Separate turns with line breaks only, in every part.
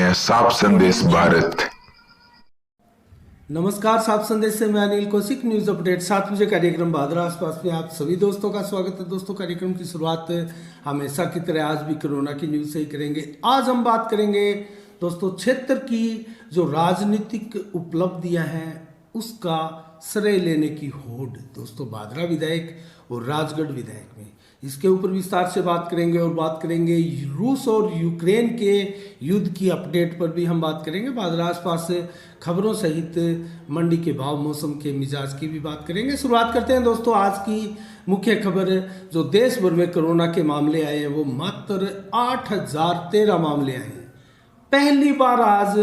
हैं साफ संदेश भारत।
नमस्कार, साफ संदेश से मैं अनिल कौशिक। न्यूज अपडेट 7 बजे कार्यक्रम भादरा आसपास में आप सभी दोस्तों का स्वागत है। दोस्तों, कार्यक्रम की शुरुआत हमेशा की तरह आज भी कोरोना की न्यूज से ही करेंगे। आज हम बात करेंगे दोस्तों क्षेत्र की जो राजनीतिक उपलब्धियां हैं उसका श्रेय लेने की होड़ दोस्तों भादरा विधायक और राजगढ़ विधायक में, इसके ऊपर विस्तार से बात करेंगे। और बात करेंगे रूस और यूक्रेन के युद्ध की अपडेट पर भी हम बात करेंगे। भादरा आसपास से खबरों सहित मंडी के भाव, मौसम के मिजाज की भी बात करेंगे। शुरुआत करते हैं दोस्तों आज की मुख्य खबर। जो देश भर में कोरोना के मामले आए हैं वो मात्र 8,013 मामले आए हैं। पहली बार आज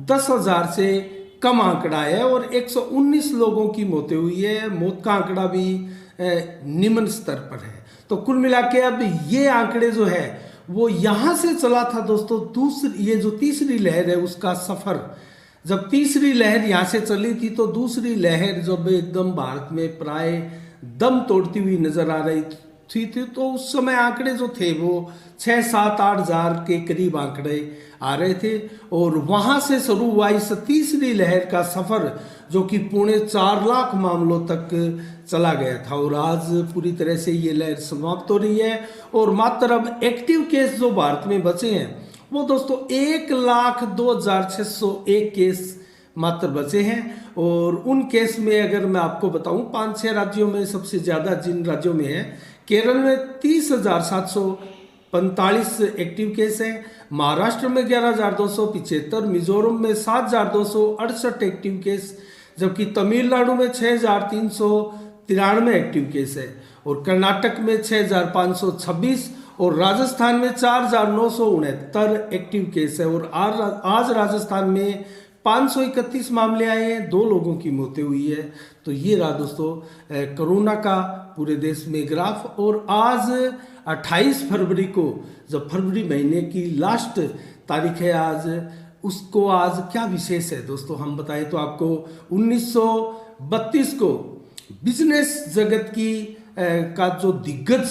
10,000 से कम आंकड़ा है और 119 लोगों की मौतें हुई है। मौत का आंकड़ा भी निम्न स्तर पर है। तो कुल मिला के अब ये आंकड़े जो है वो यहाँ से चला था दोस्तों। ये जो तीसरी लहर है उसका सफर, जब तीसरी लहर यहाँ से चली थी तो दूसरी लहर जब एकदम भारत में प्राय दम तोड़ती हुई नजर आ रही थी तो उस समय आंकड़े जो थे वो 6-7-8 हजार के करीब आंकड़े आ रहे थे। और वहां से शुरू हुआ इस तीसरी लहर का सफर जो कि 4.25 लाख मामलों तक चला गया था। और आज पूरी तरह से ये लहर समाप्त हो रही है और मात्र अब एक्टिव केस जो भारत में बचे हैं वो दोस्तों 1,02,601 केस मात्र बचे हैं। और उन केस में अगर मैं आपको बताऊं 5-6 राज्यों में सबसे ज़्यादा जिन राज्यों में है, केरल में 30,745 एक्टिव केस हैं, महाराष्ट्र में 11,275, मिजोरम में 7,268 एक्टिव केस, जबकि तमिलनाडु में 6,393 एक्टिव केस है और कर्नाटक में 6,526 और राजस्थान में 4,969 एक्टिव केस है। और आज राजस्थान में 531 मामले आए हैं, 2 लोगों की मौतें हुई है। तो ये रहा दोस्तों कोरोना का पूरे देश में ग्राफ। और आज 28 फरवरी को, जब फरवरी महीने की लास्ट तारीख है आज, उसको आज क्या विशेष है दोस्तों हम बताएं तो आपको 1932 को बिजनेस जगत की का जो दिग्गज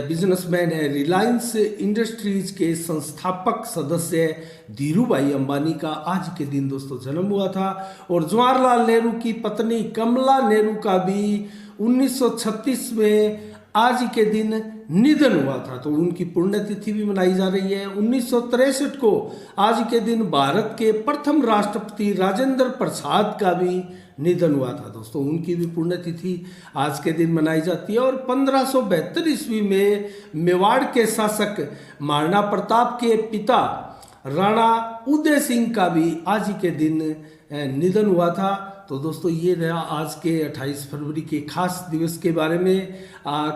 बिजनेसमैन है, रिलायंस इंडस्ट्रीज के संस्थापक सदस्य धीरू भाई अंबानी का आज के दिन दोस्तों जन्म हुआ था। और जवाहरलाल नेहरू की पत्नी कमला नेहरू का भी 1936 में आज के दिन निधन हुआ था, तो उनकी पुण्यतिथि भी मनाई जा रही है। 1963 को आज के दिन भारत के प्रथम राष्ट्रपति राजेंद्र प्रसाद का भी निधन हुआ था दोस्तों, उनकी भी पुण्यतिथि आज के दिन मनाई जाती है। और 1572 ईस्वी में मेवाड़ के शासक महाराणा प्रताप के पिता राणा उदय सिंह का भी आज के दिन निधन हुआ था। तो दोस्तों ये रहा आज के 28 फरवरी के खास दिवस के बारे में।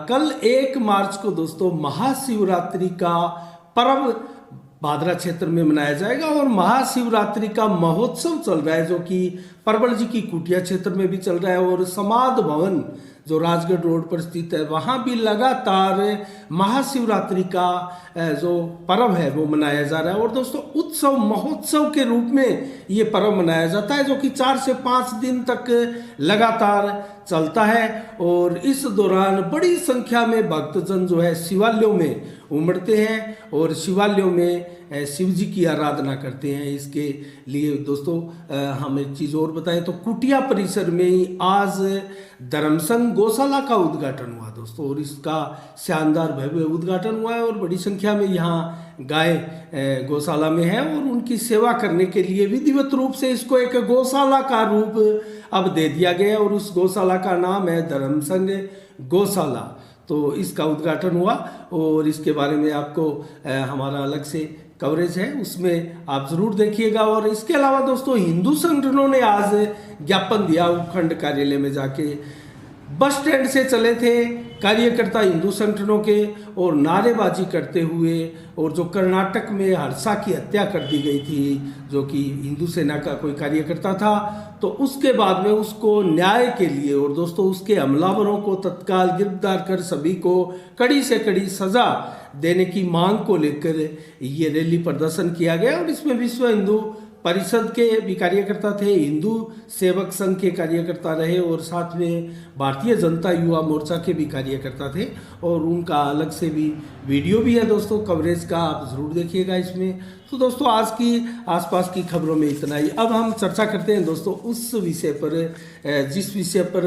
कल 1 मार्च को दोस्तों महाशिवरात्रि का पर्व भादरा क्षेत्र में मनाया जाएगा और महाशिवरात्रि का महोत्सव चल रहा है जो कि परवल जी की कुटिया क्षेत्र में भी चल रहा है। और समाध भवन जो राजगढ़ रोड पर स्थित है वहाँ भी लगातार महाशिवरात्रि का जो पर्व है वो मनाया जा रहा है। और दोस्तों उत्सव महोत्सव के रूप में ये पर्व मनाया जाता है जो कि 4 से 5 दिन तक लगातार चलता है। और इस दौरान बड़ी संख्या में भक्तजन जो है शिवालयों में उमड़ते हैं और शिवालयों में शिव जी की आराधना करते हैं। इसके लिए दोस्तों हम एक चीज़ और बताएं तो कुटिया परिसर में ही आज धर्मसंघ गौशाला का उद्घाटन हुआ दोस्तों, और इसका शानदार भव्य उद्घाटन हुआ है और बड़ी संख्या में यहाँ गाय गौशाला में है और उनकी सेवा करने के लिए विधिवत रूप से इसको एक गौशाला का रूप अब दे दिया गया और उस गौशाला का नाम है धर्मसंघ गौशाला। तो इसका उद्घाटन हुआ और इसके बारे में आपको हमारा अलग से कवरेज है, उसमें आप जरूर देखिएगा। और इसके अलावा दोस्तों हिंदू संगठनों ने आज ज्ञापन दिया उपखंड कार्यालय में जाके। बस स्टैंड से चले थे कार्यकर्ता हिंदू संगठनों के और नारेबाजी करते हुए, और जो कर्नाटक में हर्षा की हत्या कर दी गई थी जो कि हिंदू सेना का कोई कार्यकर्ता था, तो उसके बाद में उसको न्याय के लिए और दोस्तों उसके हमलावरों को तत्काल गिरफ्तार कर सभी को कड़ी से कड़ी सजा देने की मांग को लेकर ये रैली प्रदर्शन किया गया। और इसमें विश्व हिंदू परिषद के भी कार्यकर्ता थे, हिंदू सेवक संघ के कार्यकर्ता रहे और साथ में भारतीय जनता युवा मोर्चा के भी कार्यकर्ता थे। और उनका अलग से भी वीडियो भी है दोस्तों कवरेज का, आप ज़रूर देखिएगा इसमें। तो दोस्तों आज की आसपास की खबरों में इतना ही। अब हम चर्चा करते हैं दोस्तों उस विषय पर, जिस विषय पर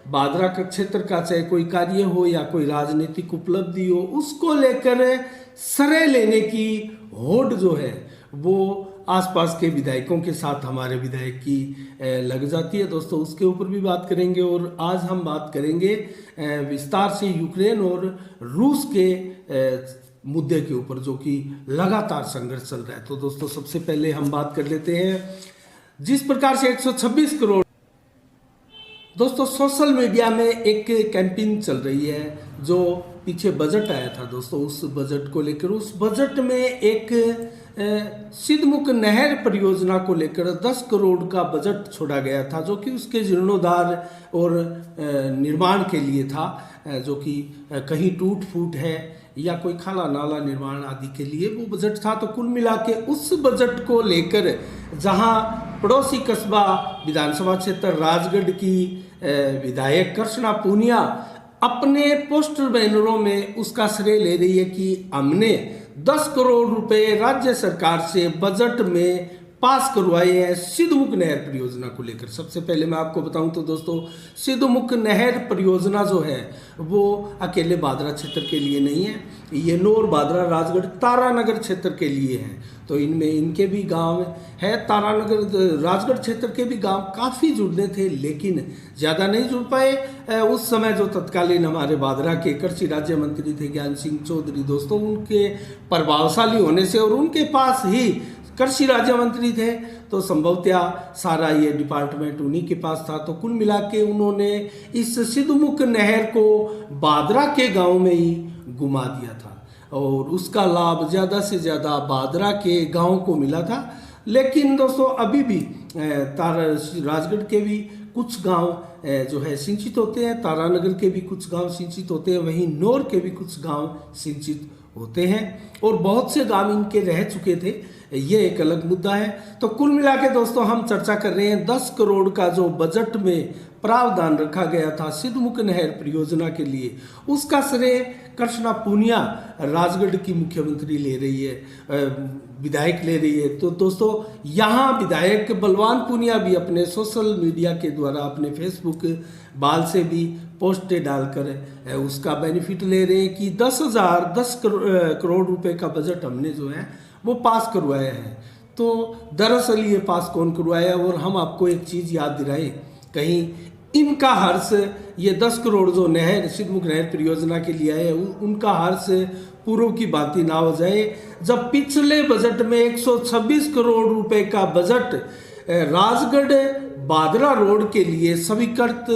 बादरा का क्षेत्र का चाहे कोई कार्य हो या कोई राजनीतिक उपलब्धि हो, उसको लेकर श्रेय लेने की होड़ जो है वो आसपास के विधायकों के साथ हमारे विधायक की लग जाती है दोस्तों। उसके ऊपर भी बात करेंगे। और आज हम बात करेंगे विस्तार से यूक्रेन और रूस के मुद्दे के ऊपर, जो कि लगातार संघर्ष चल रहा है। तो दोस्तों सबसे पहले हम बात कर लेते हैं जिस प्रकार से 126 करोड़ दोस्तों सोशल मीडिया में एक कैंपेन चल रही है, जो पीछे बजट आया था दोस्तों, उस बजट को लेकर, उस बजट में एक सिद्धमुख नहर परियोजना को लेकर 10 करोड़ का बजट छोड़ा गया था, जो कि उसके जीर्णोद्धार और निर्माण के लिए था, जो कि कहीं टूट फूट है या कोई खाला नाला निर्माण आदि के लिए वो बजट था। तो कुल मिला के उस बजट को लेकर जहां पड़ोसी कस्बा विधानसभा क्षेत्र राजगढ़ की विधायक कृष्णा पूनिया अपने पोस्टर बैनरों में उसका श्रेय ले रही है कि हमने 10 करोड़ रुपए राज्य सरकार से बजट में पास करवाए हैं सिद्धमुख नहर परियोजना को लेकर। सबसे पहले मैं आपको बताऊं तो दोस्तों सिद्धमुख नहर परियोजना जो है वो अकेले बादरा क्षेत्र के लिए नहीं है, ये नौर बादरा राजगढ़ तारानगर क्षेत्र के लिए है। तो इनमें इनके भी गांव है, तारानगर राजगढ़ क्षेत्र के भी गांव काफ़ी जुड़ने थे, लेकिन ज़्यादा नहीं जुड़ पाए। उस समय जो तत्कालीन हमारे बादरा के कृषि राज्य मंत्री थे ज्ञान सिंह चौधरी दोस्तों, उनके प्रभावशाली होने से और उनके पास ही कृषि राज्य मंत्री थे, तो संभवतया सारा ये डिपार्टमेंट उन्हीं के पास था। तो कुल मिला के उन्होंने इस सिद्धमुख नहर को बादरा के गांव में ही घुमा दिया था और उसका लाभ ज़्यादा से ज़्यादा बादरा के गांव को मिला था। लेकिन दोस्तों अभी भी राजगढ़ के भी कुछ गांव जो है सिंचित होते हैं, तारानगर के भी कुछ गांव सिंचित होते हैं, वहीं नौर के भी कुछ गांव सिंचित होते हैं और बहुत से गांव इनके रह चुके थे, ये एक अलग मुद्दा है। तो कुल मिला के दोस्तों हम चर्चा कर रहे हैं 10 करोड़ का जो बजट में प्रावधान रखा गया था सिद्धमुख नहर परियोजना के लिए, उसका श्रेय कृष्णा पूनिया राजगढ़ की मुख्यमंत्री ले रही है, विधायक ले रही है। तो दोस्तों यहाँ विधायक बलवान पूनिया भी अपने सोशल मीडिया के द्वारा अपने फेसबुक बाल से भी पोस्टें डालकर उसका बेनिफिट ले रहे हैं कि 10 करोड़ रुपए का बजट हमने जो है वो पास करवाया है। तो दरअसल ये पास कौन करवाया, और हम आपको एक चीज़ याद दिलाएं, कहीं इनका हर्ष ये 10 करोड़ जो नहर सिद्धमुख नहर परियोजना के लिए आए उनका हर्ष पूर्व की भांति ना हो जाए, जब पिछले बजट में 126 करोड़ रुपए का बजट राजगढ़ बादरा रोड के लिए स्वीकृत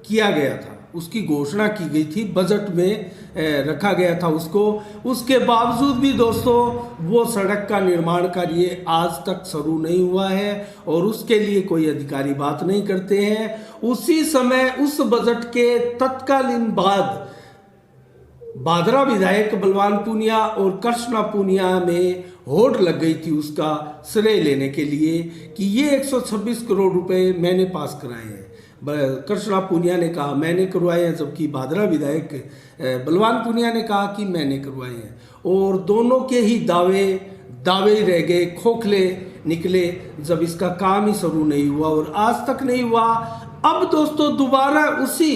किया गया था, उसकी घोषणा की गई थी, बजट में रखा गया था उसको। उसके बावजूद भी दोस्तों वो सड़क का निर्माण कार्य आज तक शुरू नहीं हुआ है और उसके लिए कोई अधिकारी बात नहीं करते हैं। उसी समय उस बजट के तत्कालीन बाद बादरा विधायक बलवान पूनिया और कृष्णा पूनिया में होड़ लग गई थी उसका श्रेय लेने के लिए कि ये 126 करोड़ रुपए मैंने पास कराए हैं। कृष्णा पूनिया ने कहा मैंने करवाए हैं, जबकि बादरा विधायक बलवान पूनिया ने कहा कि मैंने करवाए हैं, और दोनों के ही दावे रह गए, खोखले निकले जब इसका काम ही शुरू नहीं हुआ और आज तक नहीं हुआ। अब दोस्तों दोबारा उसी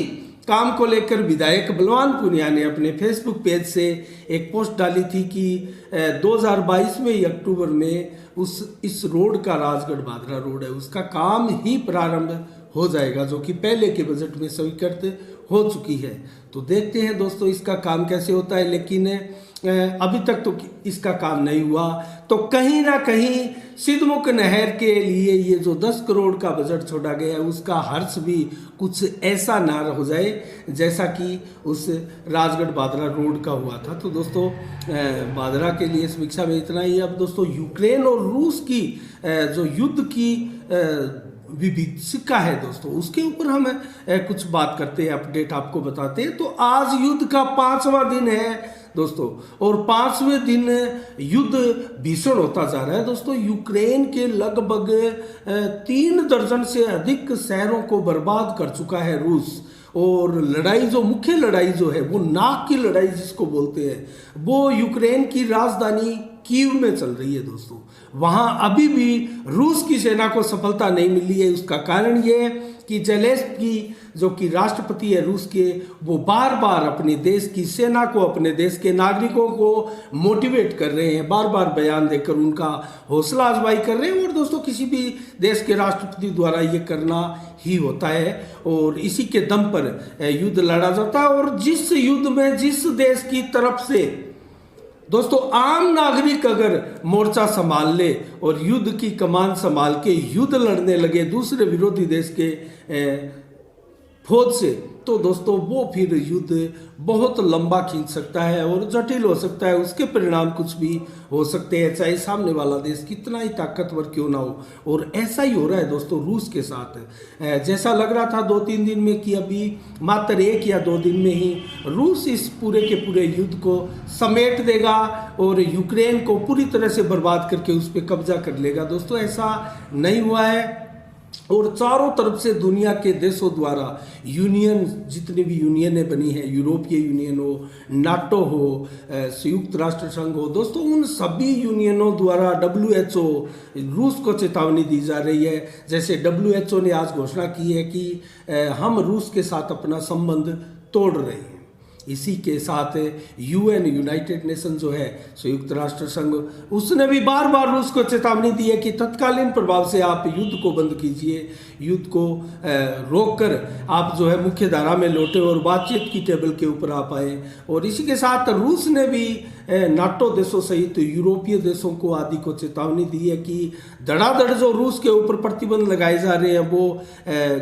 काम को लेकर विधायक बलवान पूनिया ने अपने फेसबुक पेज से एक पोस्ट डाली थी कि 2022 में अक्टूबर में इस रोड का राजगढ़ बादरा रोड है उसका काम ही प्रारंभ हो जाएगा, जो कि पहले के बजट में स्वीकृत हो चुकी है। तो देखते हैं दोस्तों इसका काम कैसे होता है, लेकिन अभी तक तो इसका काम नहीं हुआ। तो कहीं ना कहीं सिद्धमुख नहर के लिए ये जो 10 करोड़ का बजट छोड़ा गया है उसका हर्ष भी कुछ ऐसा ना हो जाए जैसा कि उस राजगढ़ बादरा रोड का हुआ था। तो दोस्तों बादरा के लिए समीक्षा में इतना ही। अब दोस्तों यूक्रेन और रूस की जो युद्ध की विभीषिका है दोस्तों, उसके ऊपर हम कुछ बात करते हैं, अपडेट आपको बताते हैं। तो आज युद्ध का 5वां दिन है दोस्तों, और 5वें दिन युद्ध भीषण होता जा रहा है दोस्तों। यूक्रेन के लगभग 3 दर्जन से अधिक शहरों को बर्बाद कर चुका है रूस। और लड़ाई जो मुख्य लड़ाई जो है वो नाक की लड़ाई जिसको बोलते हैं, वो यूक्रेन की राजधानी कीव में चल रही है दोस्तों। वहां अभी भी रूस की सेना को सफलता नहीं मिली है। उसका कारण ये है कि जेलेंस्की जो कि राष्ट्रपति है रूस के, वो बार बार अपने देश की सेना को, अपने देश के नागरिकों को मोटिवेट कर रहे हैं, बार बार बयान देकर उनका हौसला अफजाई कर रहे हैं। और दोस्तों, किसी भी देश के राष्ट्रपति द्वारा ये करना ही होता है और इसी के दम पर युद्ध लड़ा जाता है। और जिस युद्ध में जिस देश की तरफ से दोस्तों आम नागरिक अगर मोर्चा संभाल ले और युद्ध की कमान संभाल के युद्ध लड़ने लगे दूसरे विरोधी देश के फौज से, तो दोस्तों वो फिर युद्ध बहुत लंबा खींच सकता है और जटिल हो सकता है। उसके परिणाम कुछ भी हो सकते हैं, चाहे सामने वाला देश कितना ही ताकतवर क्यों ना हो। और ऐसा ही हो रहा है दोस्तों रूस के साथ। जैसा लग रहा था 2-3 दिन में कि अभी मात्र 1 या 2 दिन में ही रूस इस पूरे के पूरे युद्ध को समेट देगा और यूक्रेन को पूरी तरह से बर्बाद करके उस पर कब्जा कर लेगा। दोस्तों, ऐसा नहीं हुआ है। और चारों तरफ से दुनिया के देशों द्वारा यूनियन, जितनी भी यूनियनें बनी हैं, यूरोपीय यूनियन हो, नाटो हो, संयुक्त राष्ट्र संघ हो, दोस्तों उन सभी यूनियनों द्वारा WHO रूस को चेतावनी दी जा रही है। जैसे WHO ने आज घोषणा की है कि हम रूस के साथ अपना संबंध तोड़ रहे हैं। इसी के साथ UN, यूनाइटेड नेशन जो है, संयुक्त राष्ट्र संघ, उसने भी बार बार रूस को चेतावनी दी है कि तत्कालीन प्रभाव से आप युद्ध को बंद कीजिए, युद्ध को रोककर आप जो है मुख्य धारा में लौटे और बातचीत की टेबल के ऊपर आ पाए। और इसी के साथ रूस ने भी नाटो देशों सहित यूरोपीय देशों को आदि को चेतावनी दी है कि धड़ाधड़ जो रूस के ऊपर प्रतिबंध लगाए जा रहे हैं वो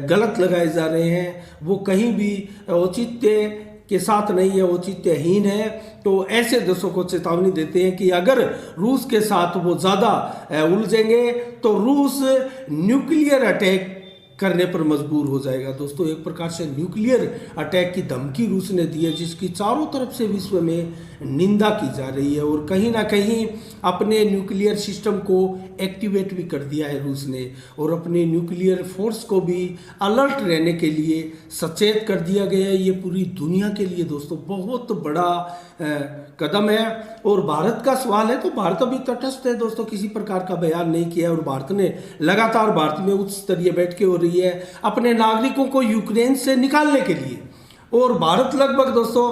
गलत लगाए जा रहे हैं, वो कहीं भी औचित्य के साथ नहीं है, औचित्यहीन है। तो ऐसे देशों को चेतावनी देते हैं कि अगर रूस के साथ वो ज़्यादा उलझेंगे तो रूस न्यूक्लियर अटैक करने पर मजबूर हो जाएगा। दोस्तों, एक प्रकार से न्यूक्लियर अटैक की धमकी रूस ने दी है, जिसकी चारों तरफ से विश्व में निंदा की जा रही है। और कहीं ना कहीं अपने न्यूक्लियर सिस्टम को एक्टिवेट भी कर दिया है रूस ने, और अपने न्यूक्लियर फोर्स को भी अलर्ट रहने के लिए सचेत कर दिया गया है। ये पूरी दुनिया के लिए दोस्तों बहुत बड़ा कदम है। और भारत का सवाल है तो भारत अभी तटस्थ है दोस्तों, किसी प्रकार का बयान नहीं किया। और भारत ने लगातार, भारत में उच्च स्तरीय बैठकें हो रही है अपने नागरिकों को यूक्रेन से निकालने के लिए। और भारत लगभग दोस्तों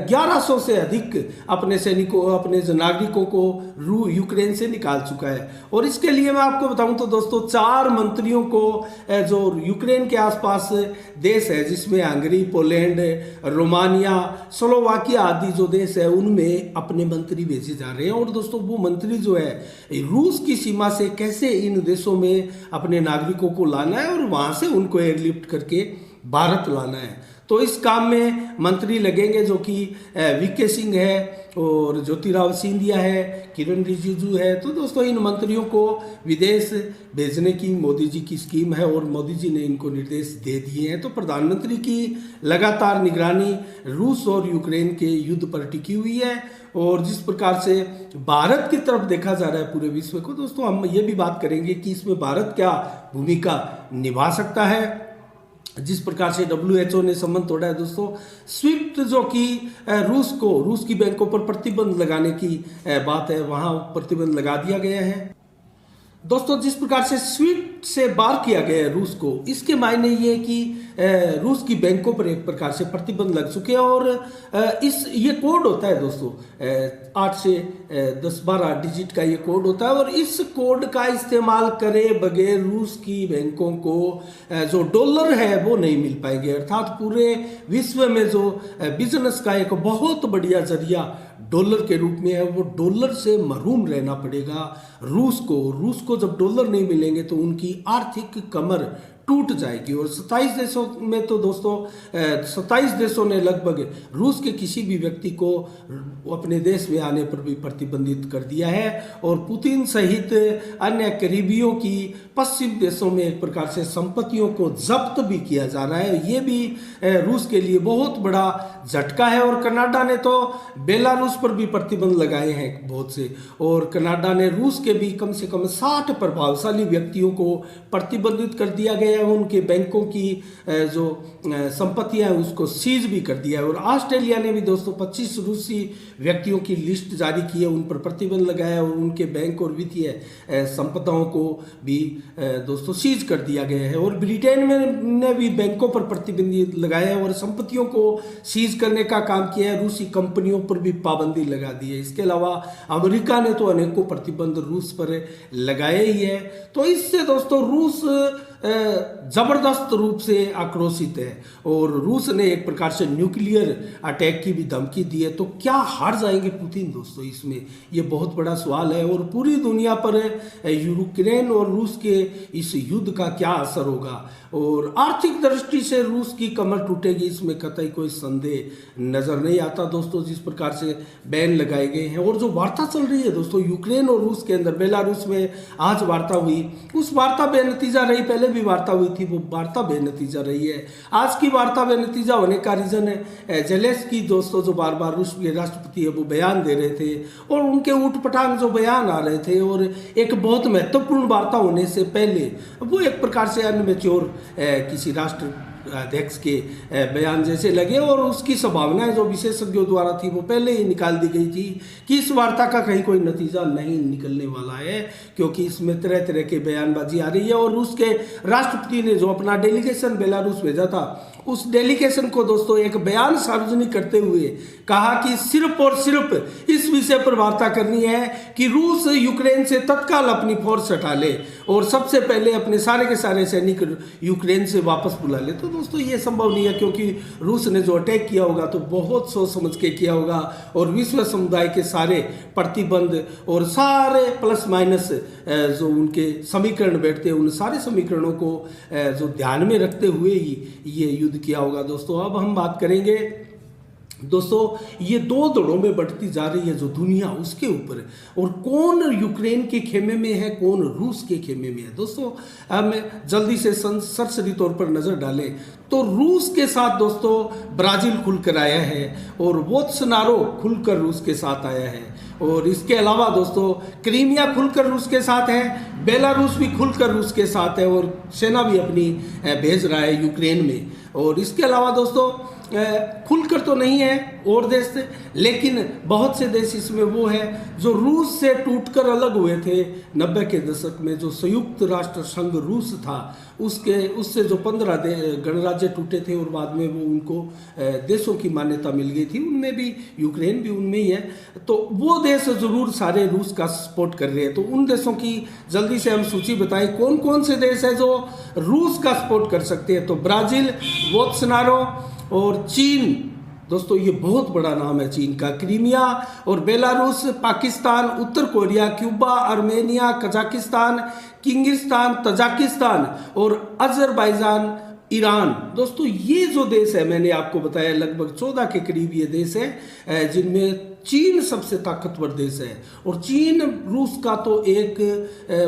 1100 से अधिक अपने सैनिकों, अपने नागरिकों को यूक्रेन से निकाल चुका है। और इसके लिए मैं आपको बताऊं तो दोस्तों 4 मंत्रियों को जो यूक्रेन के आसपास देश है, जिसमें हंगरी, पोलैंड, रोमानिया, स्लोवाकिया आदि जो देश है, उनमें अपने मंत्री भेजे जा रहे हैं। और दोस्तों वो मंत्री जो है रूस की सीमा से कैसे इन देशों में अपने नागरिकों को लाना है और वहाँ से उनको एयरलिफ्ट करके भारत लाना है। तो इस काम में मंत्री लगेंगे जो कि VK सिंह है और ज्योतिराव सिंधिया है, किरण रिजिजू है। तो दोस्तों इन मंत्रियों को विदेश भेजने की मोदी जी की स्कीम है और मोदी जी ने इनको निर्देश दे दिए हैं। तो प्रधानमंत्री की लगातार निगरानी रूस और यूक्रेन के युद्ध पर टिकी हुई है। और जिस प्रकार से भारत की तरफ देखा जा रहा है पूरे विश्व को, दोस्तों हम ये भी बात करेंगे कि इसमें भारत क्या भूमिका निभा सकता है। जिस प्रकार से WHO ने संबंध तोड़ा है दोस्तों, स्विफ्ट जो कि रूस की बैंकों पर प्रतिबंध लगाने की बात है, वहां प्रतिबंध लगा दिया गया है। दोस्तों जिस प्रकार से स्विफ्ट से बाहर किया गया है रूस को, इसके मायने ये है कि रूस की बैंकों पर एक प्रकार से प्रतिबंध लग चुके हैं। और ये कोड होता है दोस्तों 8 से 10-12 डिजिट का ये कोड होता है। और इस कोड का इस्तेमाल करे बगैर रूस की बैंकों को जो डॉलर है वो नहीं मिल पाएंगे। अर्थात पूरे विश्व में जो बिजनेस का एक बहुत बढ़िया जरिया डॉलर के रूप में है, वो डॉलर से महरूम रहना पड़ेगा रूस को। रूस को जब डॉलर नहीं मिलेंगे तो उनकी आर्थिक कमर टूट जाएगी। और 27 देशों में तो दोस्तों 27 देशों ने लगभग रूस के किसी भी व्यक्ति को अपने देश में आने पर भी प्रतिबंधित कर दिया है। और पुतिन सहित अन्य करीबियों की पश्चिम देशों में एक प्रकार से संपत्तियों को जब्त भी किया जा रहा है। ये भी रूस के लिए बहुत बड़ा झटका है। और कनाडा ने तो बेलारूस पर भी प्रतिबंध लगाए हैं बहुत से, और कनाडा ने रूस के भी कम से कम 60 प्रभावशाली व्यक्तियों को प्रतिबंधित कर दिया गया है। उनके बैंकों की जो संपत्तियां हैं उसको सीज भी कर दिया है। और ऑस्ट्रेलिया ने भी दोस्तों 25 रूसी व्यक्तियों की लिस्ट जारी की है, उन पर प्रतिबंध लगाया है और उनके बैंक और वित्तीय संपदाओं को भी दोस्तों सीज कर दिया गया है। और ब्रिटेन में ने भी बैंकों पर प्रतिबंध लगाया है और संपत्तियों को सीज करने का काम किया है। रूसी कंपनियों पर भी पाबंदी लगा दी है। इसके अलावा अमेरिका ने तो अनेकों प्रतिबंध रूस पर लगाए ही है। तो इससे दोस्तों रूस जबरदस्त रूप से आक्रोशित है और रूस ने एक प्रकार से न्यूक्लियर अटैक की भी धमकी दी है। तो क्या हार जाएंगे पुतिन दोस्तों, इसमें ये बहुत बड़ा सवाल है। और पूरी दुनिया पर यूक्रेन और रूस के इस युद्ध का क्या असर होगा, और आर्थिक दृष्टि से रूस की कमर टूटेगी, इसमें कतई कोई संदेह नजर नहीं आता दोस्तों। जिस प्रकार से बैन लगाए गए हैं और जो वार्ता चल रही है दोस्तों यूक्रेन और रूस के अंदर, बेलारूस में आज वार्ता हुई, उस वार्ता बेनतीजा रही। पहले भी वार्ता हुई थी, वो वार्ता बेनतीजा रही है। आज की वार्ता बेनतीजा होने का रीजन है जेलेंस्की दोस्तों, जो बार बार रूस के राष्ट्रपति है वो बयान दे रहे थे और उनके ऊटपटांग जो बयान आ रहे थे, और एक बहुत महत्वपूर्ण वार्ता होने से पहले वो एक प्रकार से अनमेच्योर किसी राष्ट्र अध्यक्ष के बयान जैसे लगे। और उसकी संभावनाएं जो विशेषज्ञों द्वारा थी वो पहले ही निकाल दी गई थी कि इस वार्ता का कहीं कोई नतीजा नहीं निकलने वाला है, क्योंकि इसमें तरह तरह के बयानबाजी आ रही है। और रूस के राष्ट्रपति ने जो अपना डेलीगेशन बेलारूस भेजा था, उस डेलीगेशन को दोस्तों एक बयान सार्वजनिक करते हुए कहा कि सिर्फ और सिर्फ इस विषय पर वार्ता करनी है कि रूस यूक्रेन से तत्काल अपनी फोर्स हटा ले और सबसे पहले अपने सारे के सारे सैनिक यूक्रेन से वापस बुला ले। तो दोस्तों ये संभव नहीं है, क्योंकि रूस ने जो अटैक किया होगा तो बहुत सोच समझ के किया होगा, और विश्व समुदाय के सारे प्रतिबंध और सारे प्लस माइनस जो उनके समीकरण बैठते हैं, उन सारे समीकरणों को जो ध्यान में रखते हुए ही ये युद्ध किया होगा दोस्तों। अब हम बात करेंगे दोस्तों ये दो दौड़ों में बढ़ती जा रही है जो दुनिया, उसके ऊपर, और कौन यूक्रेन के खेमे में है, कौन रूस के खेमे में है। दोस्तों हम जल्दी से सरसरी तौर पर नजर डालें तो रूस के साथ दोस्तों ब्राजील खुलकर आया है और बोल्सोनारो खुलकर रूस के साथ आया है, और इसके अलावा दोस्तों क्रीमिया खुलकर रूस के साथ है, बेलारूस भी खुलकर रूस के साथ है, और सेना भी अपनी भेज रहा है यूक्रेन में। और इसके अलावा दोस्तों खुलकर तो नहीं है और देश थे, लेकिन बहुत से देश इसमें वो है जो रूस से टूटकर अलग हुए थे 90 के दशक में। जो संयुक्त राष्ट्र संघ रूस था उससे जो 15 गणराज्य टूटे थे और बाद में वो उनको देशों की मान्यता मिल गई थी, उनमें भी यूक्रेन भी उनमें ही है। तो वो देश जरूर सारे रूस का सपोर्ट कर रहे हैं। तो उन देशों की जल्दी से हम सूची बताएं कौन कौन से देश है जो रूस का सपोर्ट कर सकते हैं। तो ब्राजील, बोल्सोनारो और चीन दोस्तों, ये बहुत बड़ा नाम है चीन का, क्रीमिया और बेलारूस, पाकिस्तान, उत्तर Korea, Cuba, Armenia, Kazakhstan, Kyrgyzstan, Tajikistan और अजरबैजान, ईरान। दोस्तों ये जो देश है मैंने आपको बताया लगभग 14 के करीब ये देश है, जिनमें चीन सबसे ताकतवर देश है। और चीन रूस का तो एक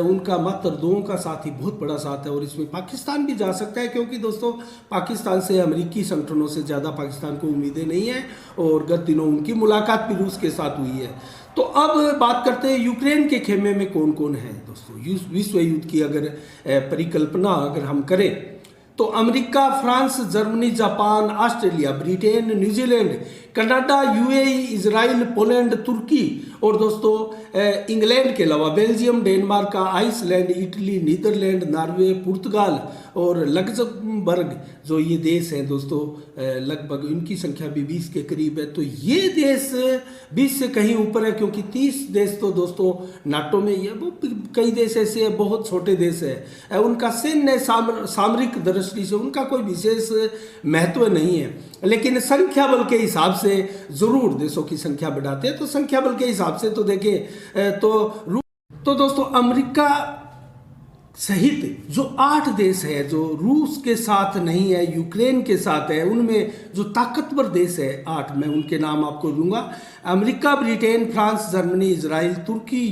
उनका मात्र दो का साथ ही बहुत बड़ा साथ है, और इसमें पाकिस्तान भी जा सकता है, क्योंकि दोस्तों पाकिस्तान से अमेरिकी संगठनों से ज़्यादा पाकिस्तान को उम्मीदें नहीं है, और गत दिनों उनकी मुलाकात भी रूस के साथ हुई है। तो अब बात करते हैं यूक्रेन के खेमे में कौन कौन है दोस्तों। विश्व युद्ध की अगर परिकल्पना अगर हम करें तो America, France, Germany, Japan, Australia, Britain, New Zealand, Canada, UAE, Israel, Poland, Turkey और दोस्तों इंग्लैंड के अलावा Belgium, Denmark, Iceland, Italy, Netherland, Norway, पुर्तगाल और लग्जमबर्ग, जो ये देश हैं दोस्तों लगभग इनकी संख्या भी 20 के करीब है। तो ये देश 20 से कहीं ऊपर है, क्योंकि 30 देश तो दोस्तों नाटो में ही है। वो कई देश ऐसे हैं बहुत छोटे देश है, उनका सैन्य सामरिक दृष्टि से उनका कोई विशेष महत्व नहीं है, लेकिन संख्या बल के हिसाब से जरूर देशों की संख्या बढ़ाते हैं। तो संख्या बल के हिसाब से तो देखें तो दोस्तों अमेरिका सहित जो 8 देश है जो रूस के साथ नहीं है, यूक्रेन के साथ है, उनमें जो ताकतवर देश है 8, मैं उनके नाम आपको दूंगा। America, Britain, France, Germany, Israel, Turkey,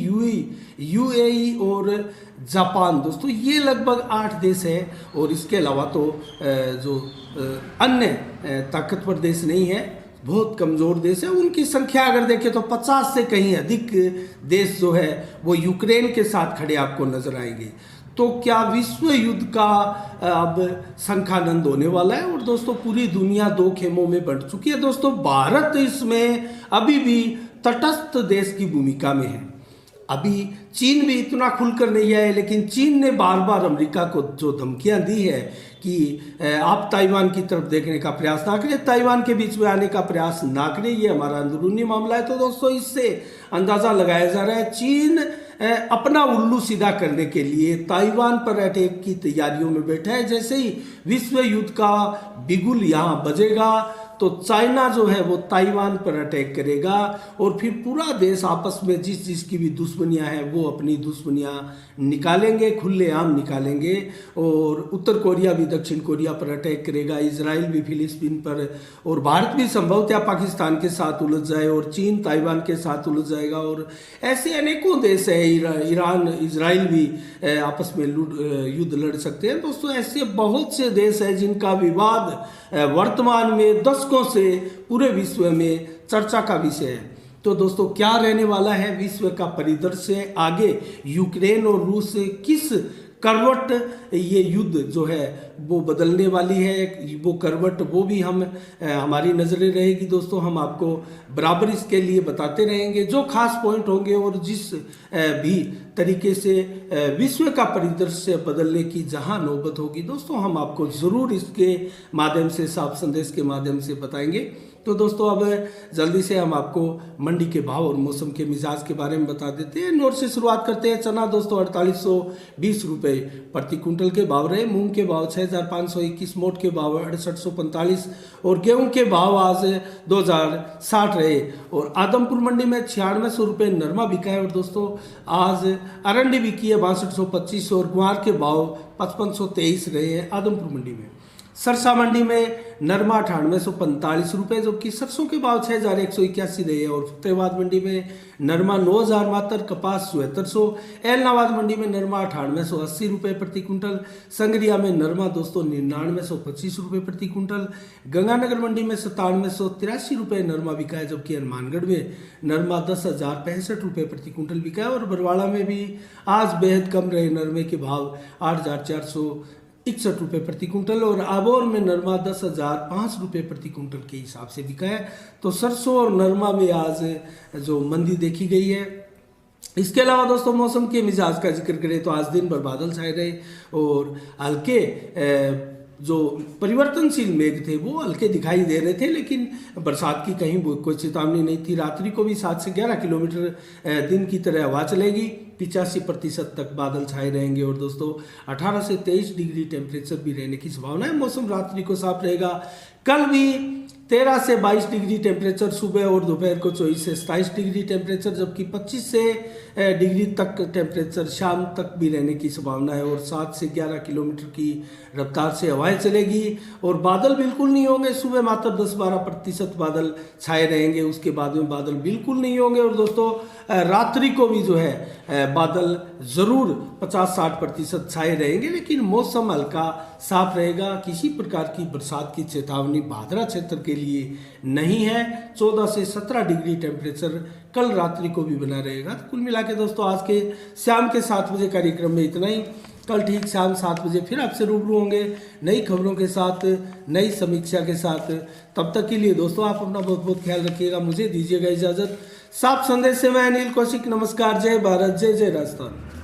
UAE और जापान। दोस्तों ये लगभग 8 देश है और इसके अलावा तो जो अन्य ताकतवर देश नहीं है, बहुत कमज़ोर देश है। उनकी संख्या अगर देखें तो 50 से कहीं अधिक देश जो है वो यूक्रेन के साथ खड़े आपको नजर आएंगे। तो क्या विश्व युद्ध का अब शंखानंद होने वाला है? और दोस्तों पूरी दुनिया 2 खेमों में बंट चुकी है। दोस्तों भारत इसमें अभी भी तटस्थ देश की भूमिका में है। अभी चीन भी इतना खुलकर नहीं आया, लेकिन चीन ने बार बार अमेरिका को जो धमकियां दी है कि आप ताइवान की तरफ देखने का प्रयास ना करें, ताइवान के बीच में आने का प्रयास ना करें, ये हमारा अंदरूनी मामला है। तो दोस्तों इससे अंदाज़ा लगाया जा रहा है चीन अपना उल्लू सीधा करने के लिए ताइवान पर अटैक की तैयारियों में बैठा है। जैसे ही विश्व युद्ध का बिगुल यहाँ बजेगा तो चाइना जो है वो ताइवान पर अटैक करेगा और फिर पूरा देश आपस में जिसकी भी दुश्मनियां हैं वो अपनी दुश्मनियां निकालेंगे, खुलेआम निकालेंगे। और उत्तर कोरिया भी दक्षिण कोरिया पर अटैक करेगा, इजराइल भी फिलिस्तीन पर, और भारत भी संभवतः पाकिस्तान के साथ उलझ जाए और चीन ताइवान के साथ उलझ जाएगा। और ऐसे अनेकों देश है, ईरान, इजराइल भी आपस में युद्ध लड़ सकते हैं। दोस्तों ऐसे बहुत से देश हैं जिनका विवाद वर्तमान में दशकों से पूरे विश्व में चर्चा का विषय है। तो दोस्तों क्या रहने वाला है विश्व का परिदृश्य आगे? यूक्रेन और रूस किस करवट ये युद्ध जो है वो बदलने वाली है, वो करवट वो भी हमारी नज़रें रहेगी। दोस्तों हम आपको बराबर इसके लिए बताते रहेंगे जो खास पॉइंट होंगे और जिस भी तरीके से विश्व का परिदृश्य बदलने की जहां नौबत होगी, दोस्तों हम आपको ज़रूर इसके माध्यम से, साफ संदेश के माध्यम से बताएंगे। तो दोस्तों अब जल्दी से हम आपको मंडी के भाव और मौसम के मिजाज के बारे में बता देते हैं। नोट से शुरुआत करते हैं। चना दोस्तों 4820 रुपये प्रति कुंटल के भाव रहे। मूंग के भाव 6521, मोट के भाव 6845 और गेहूं के भाव आज 2060 रहे। और आदमपुर मंडी में 9600 रुपये नरमा बिका है। और दोस्तों आज अरंडी बिकी है 6225 और गुआर के भाव 5523 रहे हैं आदमपुर मंडी में। सरसा मंडी में नरमा 9845 रुपये, जबकि सरसों के भाव 6181 रहे हैं। और फतेहाबाद मंडी में नरमा 9000 मात्र, कपास 7400। एलनाबाद मंडी में नरमा 9880 रुपये प्रति कुंटल। संगरिया में नरमा दोस्तों 9925 रुपये प्रति कुंटल। गंगानगर मंडी में 9783 रुपये नरमा बिका है, जबकि हनुमानगढ़ में नरमा 10,065 रुपये प्रति कुंटल बिका है। और बरवाड़ा में भी आज बेहद कम रहे नरमे के भाव 8461 रुपये प्रति कुंटल। और आबोर में नरमा 10,005 रुपये प्रति कुंटल के हिसाब से बिका है। तो सरसों और नरमा में आज जो मंदी देखी गई है। इसके अलावा दोस्तों मौसम के मिजाज का जिक्र करें तो आज दिन भर बादल छाए रहे और हल्के जो परिवर्तनशील मेघ थे वो हल्के दिखाई दे रहे थे, लेकिन बरसात की कहीं कोई चेतावनी नहीं थी। रात्रि को भी 7 से 11 किलोमीटर दिन की तरह हवा चलेगी। 85% तक बादल छाए रहेंगे। और दोस्तों 18 से 23 डिग्री टेम्परेचर भी रहने की संभावना है। मौसम रात्रि को साफ रहेगा। कल भी 13 से 22 डिग्री टेम्परेचर सुबह और दोपहर को 24 से 27 डिग्री टेम्परेचर, जबकि 25 से डिग्री तक टेम्परेचर शाम तक भी रहने की संभावना है। और 7 से 11 किलोमीटर की रफ्तार से हवाएं चलेगी और बादल बिल्कुल नहीं होंगे। सुबह मात्र 10-12% बादल छाए रहेंगे, उसके बाद में बादल बिल्कुल नहीं होंगे। और दोस्तों रात्रि को भी जो है बादल ज़रूर 50-60% छाए रहेंगे, लेकिन मौसम हल्का साफ रहेगा। किसी प्रकार की बरसात की चेतावनी भादरा क्षेत्र के लिए नहीं है। 14 से 17 डिग्री टेम्परेचर कल रात्रि को भी बना रहेगा। तो कुल मिला के दोस्तों आज के शाम के 7 बजे कार्यक्रम में इतना ही। कल ठीक शाम 7 बजे फिर आपसे रूबरू होंगे नई खबरों के साथ, नई समीक्षा के साथ। तब तक के लिए दोस्तों आप अपना बहुत बहुत ख्याल रखिएगा। मुझे दीजिएगा इजाज़त। साफ संदेश से मैं अनिल कौशिक। नमस्कार। जय भारत, जय जय राजस्थान।